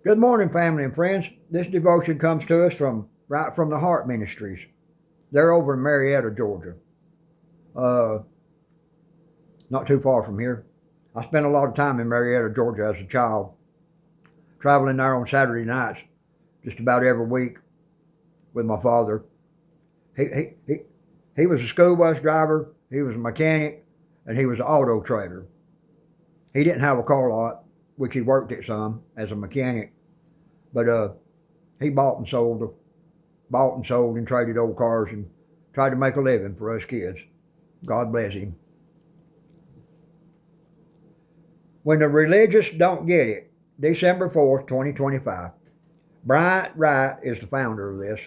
Good morning, family and friends. This devotion comes to us right from the Heart Ministries. They're over in Marietta, Georgia. Not too far from here. I spent a lot of time in Marietta, Georgia as a child, traveling there on Saturday nights just about every week with my father. He was a school bus driver, he was a mechanic, and he was an auto trader. He didn't have a car lot, which he worked at some as a mechanic, but he bought and sold and traded old cars and tried to make a living for us kids. God bless him. When the religious don't get it, December 4th, 2025. Bryant Wright is the founder of this.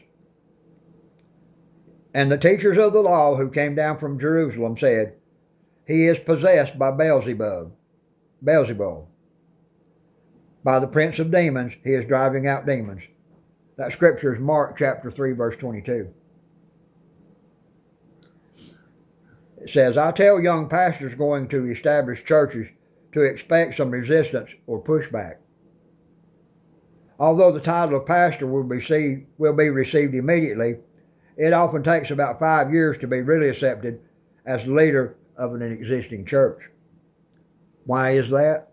And the teachers of the law who came down from Jerusalem said, he is possessed by Beelzebub. By the prince of demons, he is driving out demons. That scripture is Mark chapter 3, verse 22. It says, I tell young pastors going to establish churches to expect some resistance or pushback. Although the title of pastor will be received immediately, it often takes about 5 years to be really accepted as the leader of an existing church. Why is that?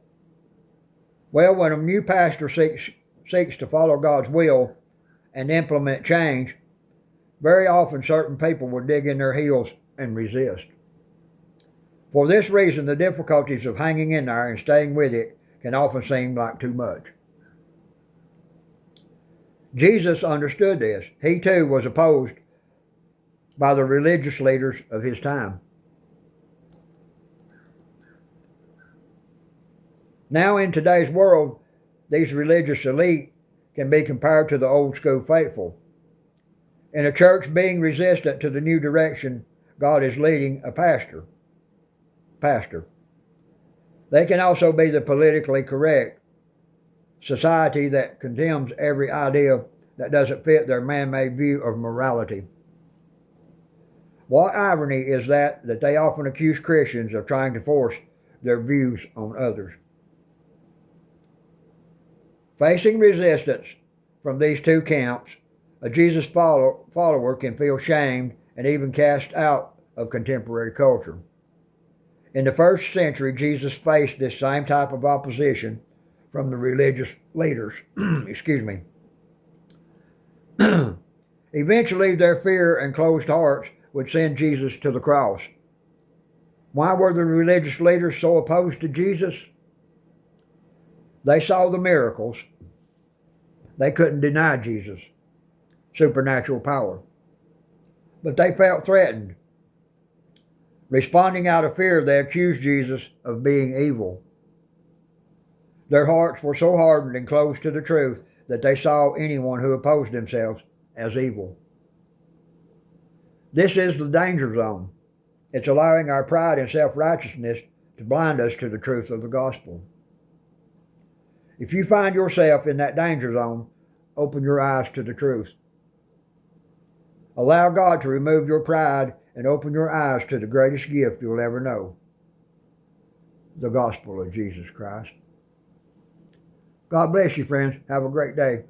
Well, when a new pastor seeks to follow God's will and implement change, very often certain people will dig in their heels and resist. For this reason, the difficulties of hanging in there and staying with it can often seem like too much. Jesus understood this. He too was opposed by the religious leaders of his time. Now in today's world, these religious elite can be compared to the old school faithful. In a church being resistant to the new direction, God is leading a pastor. They can also be the politically correct society that condemns every idea that doesn't fit their man-made view of morality. What irony is that they often accuse Christians of trying to force their views on others. Facing resistance from these two camps, a Jesus follower can feel shamed and even cast out of contemporary culture. In the first century, Jesus faced this same type of opposition from the religious leaders. Eventually, their fear and closed hearts would send Jesus to the cross. Why were the religious leaders so opposed to Jesus? They saw the miracles. They couldn't deny Jesus' supernatural power. But they felt threatened. Responding out of fear, they accused Jesus of being evil. Their hearts were so hardened and closed to the truth that they saw anyone who opposed themselves as evil. This is the danger zone. It's allowing our pride and self-righteousness to blind us to the truth of the gospel. If you find yourself in that danger zone, open your eyes to the truth. Allow God to remove your pride and open your eyes to the greatest gift you'll ever know, the gospel of Jesus Christ. God bless you, friends. Have a great day.